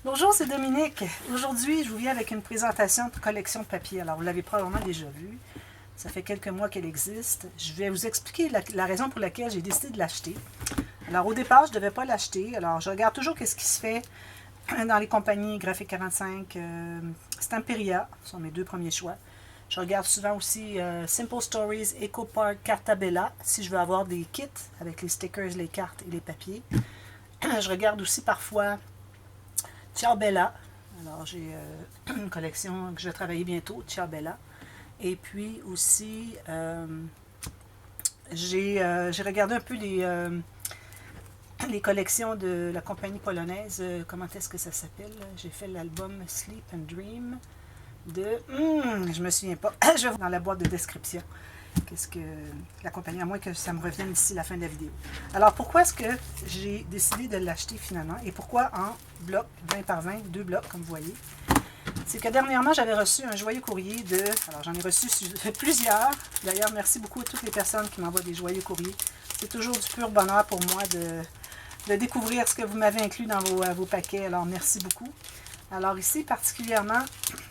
Bonjour, c'est Dominique. Aujourd'hui, je vous viens avec une présentation de collection de papier. Alors, vous l'avez probablement déjà vue. Ça fait quelques mois qu'elle existe. Je vais vous expliquer la raison pour laquelle j'ai décidé de l'acheter. Alors, au départ, je ne devais pas l'acheter. Alors, je regarde toujours ce qui se fait dans les compagnies Graphic 45. Stamperia sont mes deux premiers choix. Je regarde souvent aussi Simple Stories, EcoPark, Cartabella, si je veux avoir des kits avec les stickers, les cartes et les papiers. Je regarde aussi parfois Ciao Bella. Alors, j'ai une collection que je vais travailler bientôt, Ciao Bella. Et puis aussi, j'ai regardé un peu les collections de la compagnie polonaise. Comment est-ce que ça s'appelle? J'ai fait l'album Sleep and Dream de... je me souviens pas. Je vais voir dans la boîte de description. Qu'est-ce que la compagnie, à moins que ça me revienne d'ici la fin de la vidéo. Alors, pourquoi est-ce que j'ai décidé de l'acheter finalement? Et pourquoi en bloc 20 par 20, deux blocs, comme vous voyez? C'est que dernièrement, j'avais reçu un joyeux courrier de... Alors, j'en ai reçu plusieurs. D'ailleurs, merci beaucoup à toutes les personnes qui m'envoient des joyeux courriers. C'est toujours du pur bonheur pour moi de découvrir ce que vous m'avez inclus dans vos paquets. Alors, merci beaucoup. Alors, ici, particulièrement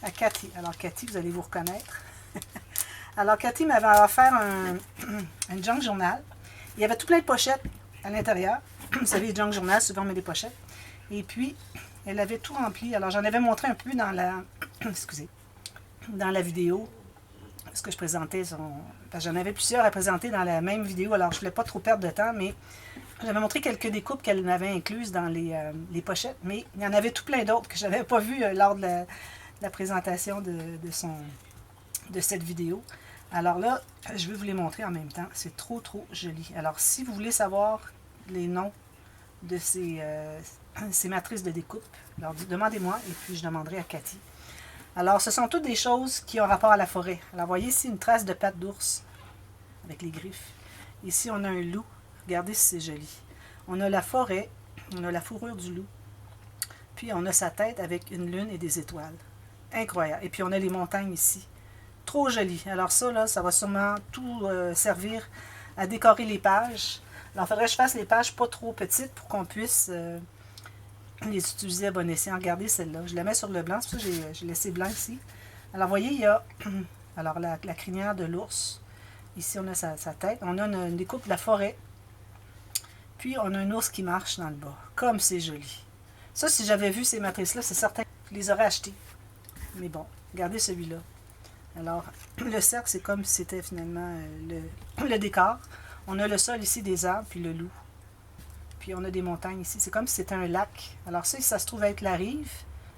à Cathy. Alors, Cathy, vous allez vous reconnaître. Alors, Cathy m'avait offert un junk journal. Il y avait tout plein de pochettes à l'intérieur. Vous savez, les junk journal, souvent on met des pochettes. Et puis, elle avait tout rempli. Alors, j'en avais montré un peu dans la... excusez. Dans la vidéo. Ce que je présentais. Parce que j'en avais plusieurs à présenter dans la même vidéo. Alors, je ne voulais pas trop perdre de temps, mais j'avais montré quelques découpes qu'elle m'avait incluses dans les pochettes. Mais il y en avait tout plein d'autres que je n'avais pas vues lors de la présentation de cette vidéo. Alors là, je vais vous les montrer en même temps. C'est trop, trop joli. Alors, si vous voulez savoir les noms de ces matrices de découpe, alors demandez-moi et puis je demanderai à Cathy. Alors, ce sont toutes des choses qui ont rapport à la forêt. Alors, voyez ici une trace de patte d'ours avec les griffes. Ici, on a un loup. Regardez si c'est joli. On a la forêt, on a la fourrure du loup. Puis, on a sa tête avec une lune et des étoiles. Incroyable. Et puis, on a les montagnes ici. Trop joli. Alors ça, là, ça va sûrement tout servir à décorer les pages. Alors, il faudrait que je fasse les pages pas trop petites pour qu'on puisse les utiliser à bon escient. Regardez celle-là. Je la mets sur le blanc. C'est pour ça que j'ai laissé blanc ici. Alors, vous voyez, il y a alors, la crinière de l'ours. Ici, on a sa tête. On a une découpe de la forêt. Puis, on a un ours qui marche dans le bas. Comme c'est joli. Ça, si j'avais vu ces matrices-là, c'est certain que je les aurais achetées. Mais bon, regardez celui-là. Alors, le cercle, c'est comme si c'était finalement le décor. On a le sol ici, des arbres, puis le loup. Puis on a des montagnes ici. C'est comme si c'était un lac. Alors ça se trouve être la rive.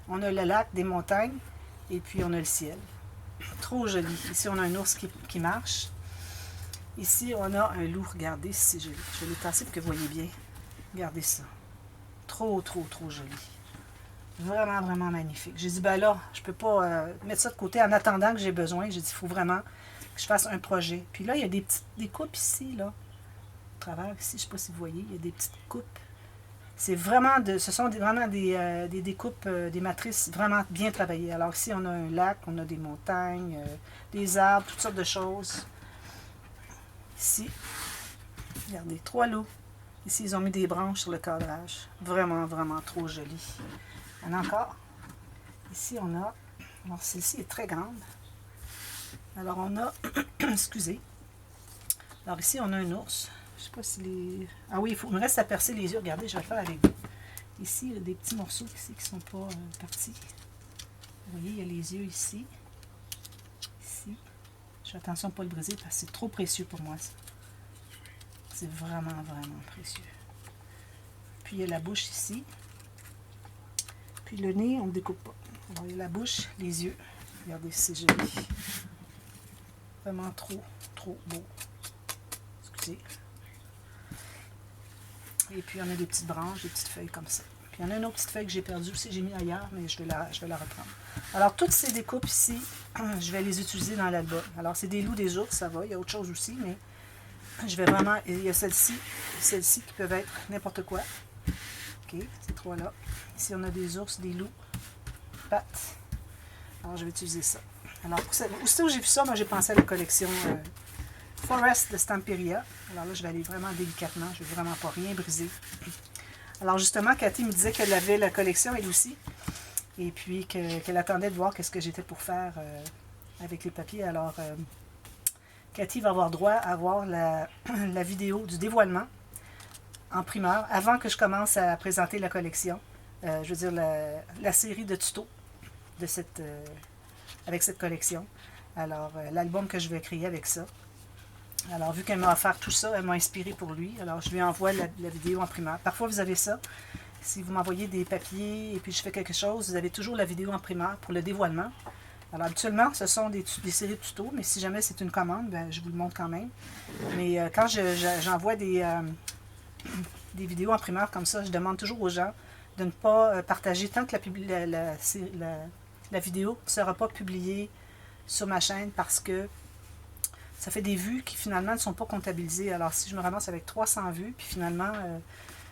On a le lac, des montagnes, et puis on a le ciel. Trop joli. Ici, on a un ours qui marche. Ici, on a un loup. Regardez, c'est joli. Je vais les tasser pour que vous voyez bien. Regardez ça. Trop, trop, trop joli. Vraiment, vraiment magnifique. J'ai dit, ben là, je peux pas mettre ça de côté en attendant que j'ai besoin. J'ai dit, il faut vraiment que je fasse un projet. Puis là, il y a des petites découpes ici, là. Au travers ici, je ne sais pas si vous voyez, il y a des petites coupes. C'est vraiment ce sont vraiment des découpes, des matrices vraiment bien travaillées. Alors ici, on a un lac, on a des montagnes, des arbres, toutes sortes de choses. Ici, regardez, 3 loups. Ici, ils ont mis des branches sur le cadrage. Vraiment, vraiment trop joli. Il y en a encore. Ici, on a... Alors, celle-ci est très grande. Alors, on a... excusez. Alors, ici, on a un ours. Je ne sais pas si les... Ah oui, il me reste à percer les yeux. Regardez, je vais le faire avec vous. Ici, il y a des petits morceaux ici qui ne sont pas partis. Vous voyez, il y a les yeux ici. Ici. Je fais attention à ne pas le briser parce que c'est trop précieux pour moi, ça. C'est vraiment, vraiment précieux. Puis, il y a la bouche ici. Puis le nez, on ne découpe pas. Alors, il y a la bouche, les yeux. Regardez, c'est joli. Vraiment trop, trop beau. Excusez. Et puis, on a des petites branches, des petites feuilles comme ça. Puis, il y en a une autre petite feuille que j'ai perdue aussi, j'ai mis ailleurs, mais je vais la reprendre. Alors, toutes ces découpes ici, je vais les utiliser dans l'album. Alors, c'est des loups, des ours, ça va. Il y a autre chose aussi, mais je vais vraiment... Il y a celle-ci qui peuvent être n'importe quoi. OK, ces trois-là. Ici, on a des ours, des loups, pattes. Alors, je vais utiliser ça. Alors, aussitôt que j'ai vu ça, moi, j'ai pensé à la collection Forest de Stamperia. Alors là, je vais aller vraiment délicatement. Je ne vais vraiment pas rien briser. Alors, justement, Cathy me disait qu'elle avait la collection, elle aussi. et puis qu'elle attendait de voir qu'est-ce que j'étais pour faire avec les papiers. Alors, Cathy va avoir droit à voir la vidéo du dévoilement en primeur avant que je commence à présenter la collection. Je veux dire, la série de tutos de avec cette collection. Alors, l'album que je vais créer avec ça. Alors, vu qu'elle m'a offert tout ça, elle m'a inspiré pour lui. Alors, je lui envoie la vidéo en primeur. Parfois, vous avez ça. Si vous m'envoyez des papiers et puis je fais quelque chose, vous avez toujours la vidéo en primeur pour le dévoilement. Alors, habituellement, ce sont des séries de tutos, mais si jamais c'est une commande, ben, je vous le montre quand même. Mais quand j'envoie des vidéos en primeur comme ça, je demande toujours aux gens de ne pas partager tant que la vidéo ne sera pas publiée sur ma chaîne parce que ça fait des vues qui finalement ne sont pas comptabilisées. Alors si je me ramasse avec 300 vues, puis finalement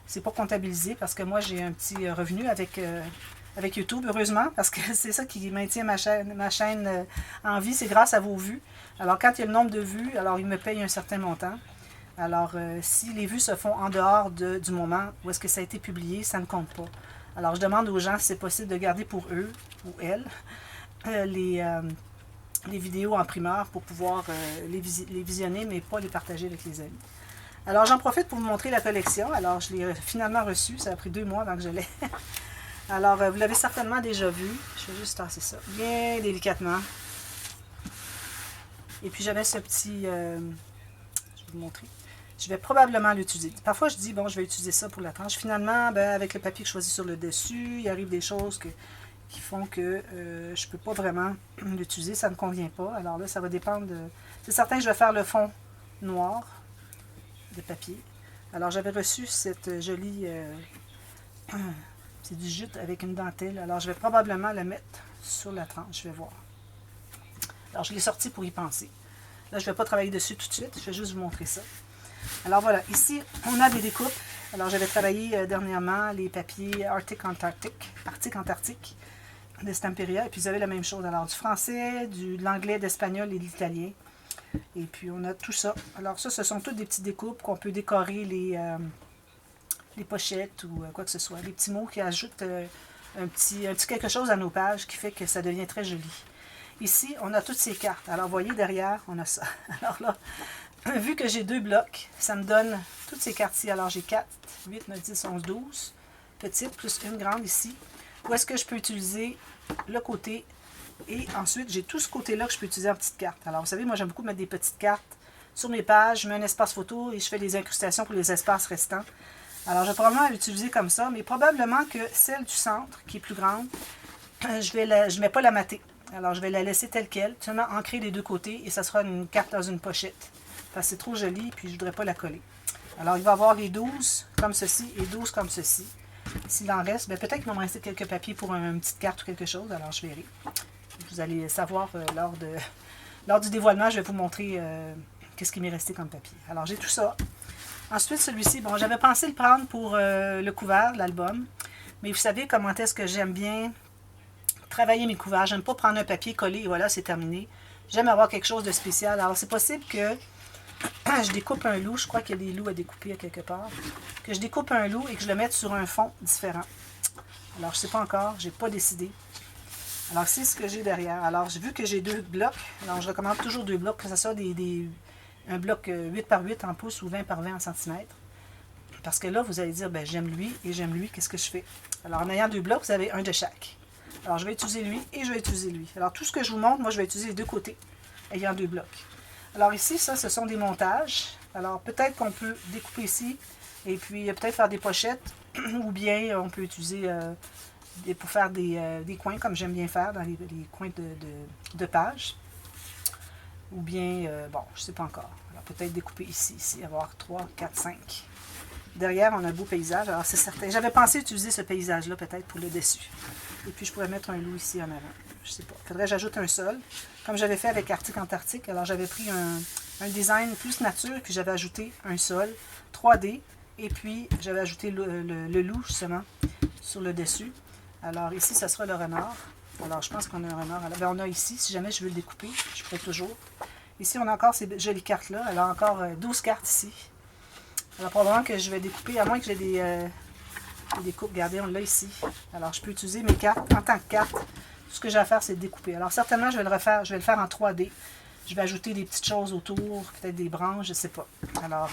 c'est pas comptabilisé parce que moi j'ai un petit revenu avec YouTube, heureusement, parce que c'est ça qui maintient ma chaîne en vie, c'est grâce à vos vues. Alors quand il y a le nombre de vues, alors ils me payent un certain montant. Alors si les vues se font en dehors du moment où est-ce que ça a été publié, ça ne compte pas. Alors je demande aux gens si c'est possible de garder pour eux ou elles les vidéos en primeur pour pouvoir les visionner, mais pas les partager avec les amis. Alors, j'en profite pour vous montrer la collection. Alors, je l'ai finalement reçue. Ça a pris 2 mois avant que je l'ai. Alors, vous l'avez certainement déjà vu. Je vais juste tasser ça bien délicatement. Et puis, j'avais ce petit... je vais vous montrer. Je vais probablement l'utiliser. Parfois, je dis, bon, je vais utiliser ça pour la tranche. Finalement, ben, avec le papier que je choisis sur le dessus, il arrive des choses qui font que je ne peux pas vraiment l'utiliser, ça ne me convient pas. Alors là, ça va dépendre de... C'est certain que je vais faire le fond noir de papier. Alors j'avais reçu cette jolie... c'est du jute avec une dentelle. Alors je vais probablement la mettre sur la tranche, je vais voir. Alors je l'ai sorti pour y penser. Là, je ne vais pas travailler dessus tout de suite, je vais juste vous montrer ça. Alors voilà, ici, on a des découpes. Alors j'avais travaillé dernièrement les papiers Arctic Antarctique de Stamperia, et puis vous avez la même chose, alors du français, de l'anglais, d'espagnol et de l'italien, et puis on a tout ça. Alors ça, ce sont toutes des petites découpes qu'on peut décorer les pochettes ou quoi que ce soit, des petits mots qui ajoutent un petit quelque chose à nos pages qui fait que ça devient très joli. Ici, on a toutes ces cartes, alors vous voyez derrière, on a ça. Alors là, vu que j'ai 2 blocs, ça me donne toutes ces cartes-ci, alors j'ai 4, 8, 9, 10, 11, 12 petites, plus une grande ici. Où est-ce que je peux utiliser le côté, et ensuite j'ai tout ce côté-là que je peux utiliser en petites cartes. Alors vous savez, moi j'aime beaucoup mettre des petites cartes sur mes pages, je mets un espace photo et je fais des incrustations pour les espaces restants. Alors je vais probablement l'utiliser comme ça, mais probablement que celle du centre, qui est plus grande, je ne vais pas la mater. Alors je vais la laisser telle qu'elle, seulement ancrer les 2 côtés, et ça sera une carte dans une pochette. Parce que c'est trop joli, puis je ne voudrais pas la coller. Alors il va y avoir les 12 comme ceci et 12 comme ceci. S'il en reste, ben peut-être qu'il va me rester quelques papiers pour une petite carte ou quelque chose, alors je verrai. Vous allez savoir lors du dévoilement, je vais vous montrer qu'est-ce qui m'est resté comme papier. Alors j'ai tout ça. Ensuite, celui-ci, bon, j'avais pensé le prendre pour le couvert de l'album, mais vous savez comment est-ce que j'aime bien travailler mes couverts. J'aime pas prendre un papier collé et voilà, c'est terminé. J'aime avoir quelque chose de spécial. Alors c'est possible que je découpe un loup, je crois qu'il y a des loups à découper à quelque part, que je découpe un loup et que je le mette sur un fond différent. Alors, je ne sais pas encore, je n'ai pas décidé. Alors, c'est ce que j'ai derrière. Alors, vu que j'ai 2 blocs, alors je recommande toujours 2 blocs, que ce soit un bloc 8 par 8 en pouces ou 20 par 20 en centimètres. Parce que là, vous allez dire, ben, j'aime lui et j'aime lui, qu'est-ce que je fais? Alors, en ayant 2 blocs, vous avez un de chaque. Alors, je vais utiliser lui et je vais utiliser lui. Alors, tout ce que je vous montre, moi, je vais utiliser les 2 côtés, ayant 2 blocs. Alors ici, ça, ce sont des montages. Alors peut-être qu'on peut découper ici et puis peut-être faire des pochettes ou bien on peut utiliser pour faire des coins comme j'aime bien faire dans les coins de pages. Ou bien, bon, je ne sais pas encore. Alors peut-être découper ici, avoir 3, 4, 5. Derrière, on a un beau paysage. Alors c'est certain. J'avais pensé utiliser ce paysage-là peut-être pour le dessus. Et puis je pourrais mettre un loup ici en avant. Je sais pas. Il faudrait que j'ajoute un sol, comme j'avais fait avec Arctic Antarctique. Alors j'avais pris un design plus nature, puis j'avais ajouté un sol 3D, et puis j'avais ajouté le loup justement sur le dessus. Alors ici, ça sera le renard. Alors je pense qu'on a un renard. Alors, ben, on a ici, si jamais je veux le découper, je pourrais toujours. Ici, on a encore ces jolies cartes-là. Alors encore 12 cartes ici. Alors probablement que je vais découper, à moins que j'ai Les découpes, regardez, on l'a ici. Alors, je peux utiliser mes cartes en tant que carte. Tout ce que j'ai à faire, c'est de découper. Alors, certainement, je vais le faire en 3D. Je vais ajouter des petites choses autour, peut-être des branches, je ne sais pas. Alors,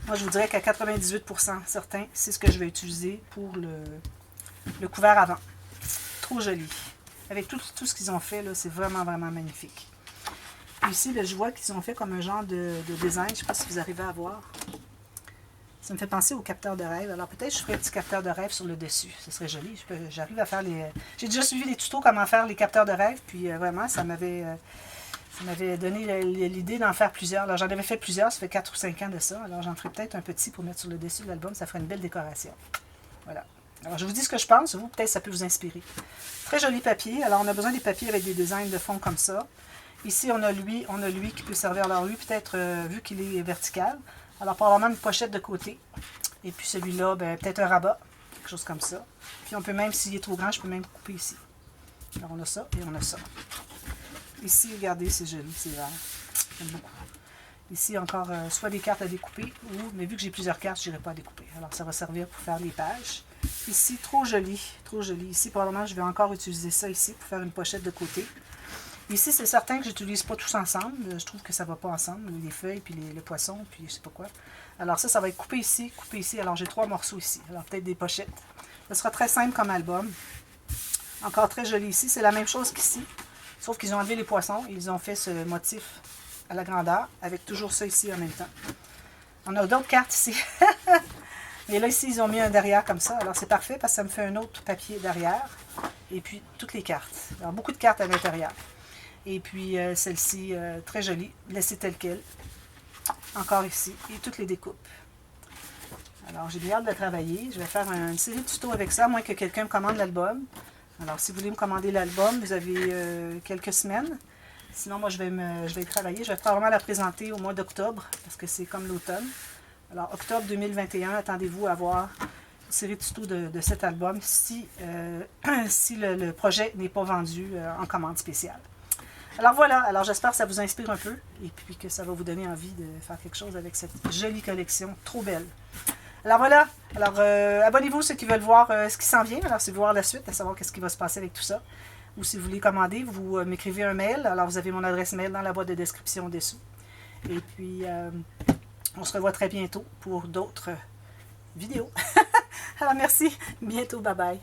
moi, je vous dirais qu'à 98% certain, c'est ce que je vais utiliser pour le couvert avant. Trop joli. Avec tout ce qu'ils ont fait, c'est vraiment, vraiment magnifique. Puis ici, là, je vois qu'ils ont fait comme un genre de design. Je ne sais pas si vous arrivez à voir. Ça me fait penser au capteur de rêve. Alors peut-être je ferai un petit capteur de rêve sur le dessus. Ce serait joli. J'arrive à faire les... J'ai déjà suivi les tutos comment faire les capteurs de rêve. Puis vraiment, ça m'avait donné l'idée d'en faire plusieurs. Alors j'en avais fait plusieurs. Ça fait 4 ou 5 ans de ça. Alors j'en ferai peut-être un petit pour mettre sur le dessus de l'album. Ça ferait une belle décoration. Voilà. Alors je vous dis ce que je pense. Vous, peut-être ça peut vous inspirer. Très joli papier. Alors on a besoin des papiers avec des designs de fond comme ça. Ici, on a lui qui peut servir. Alors lui, peut-être, vu qu'il est vertical. Alors, probablement une pochette de côté. Et puis celui-là, ben, peut-être un rabat, quelque chose comme ça. Puis on peut même, s'il est trop grand, je peux même couper ici. Alors on a ça et on a ça. Ici, regardez, c'est joli, c'est vert. J'aime beaucoup. Ici, encore, soit des cartes à découper, mais vu que j'ai plusieurs cartes, je n'irai pas à découper. Alors, ça va servir pour faire les pages. Ici, trop joli, trop joli. Ici, probablement, je vais encore utiliser ça ici pour faire une pochette de côté. Ici, c'est certain que je n'utilise pas tous ensemble. Je trouve que ça ne va pas ensemble, les feuilles, puis le poisson, puis je sais pas quoi. Alors ça va être coupé ici, coupé ici. Alors j'ai 3 morceaux ici. Alors peut-être des pochettes. Ce sera très simple comme album. Encore très joli ici. C'est la même chose qu'ici. Sauf qu'ils ont enlevé les poissons. Ils ont fait ce motif à la grandeur, avec toujours ça ici en même temps. On a d'autres cartes ici. Mais là, ici, ils ont mis un derrière comme ça. Alors c'est parfait parce que ça me fait un autre papier derrière. Et puis toutes les cartes. Alors beaucoup de cartes à l'intérieur. Et puis celle-ci, très jolie, laissée telle qu'elle. Encore ici, et toutes les découpes. Alors, j'ai bien hâte de travailler. Je vais faire une série de tutos avec ça, à moins que quelqu'un me commande l'album. Alors, si vous voulez me commander l'album, vous avez quelques semaines. Sinon, moi, je vais y travailler. Je vais probablement la présenter au mois d'octobre, parce que c'est comme l'automne. Alors, octobre 2021, attendez-vous à voir une série de tutos de cet album si le projet n'est pas vendu en commande spéciale. Alors voilà, alors j'espère que ça vous inspire un peu et puis que ça va vous donner envie de faire quelque chose avec cette jolie collection, trop belle. Alors voilà, alors abonnez-vous ceux qui veulent voir ce qui s'en vient, alors si vous voulez voir la suite, à savoir qu'est-ce qui va se passer avec tout ça. Ou si vous voulez commander, vous m'écrivez un mail, alors vous avez mon adresse mail dans la boîte de description dessous. Et puis, on se revoit très bientôt pour d'autres vidéos. Alors merci, bientôt, bye bye.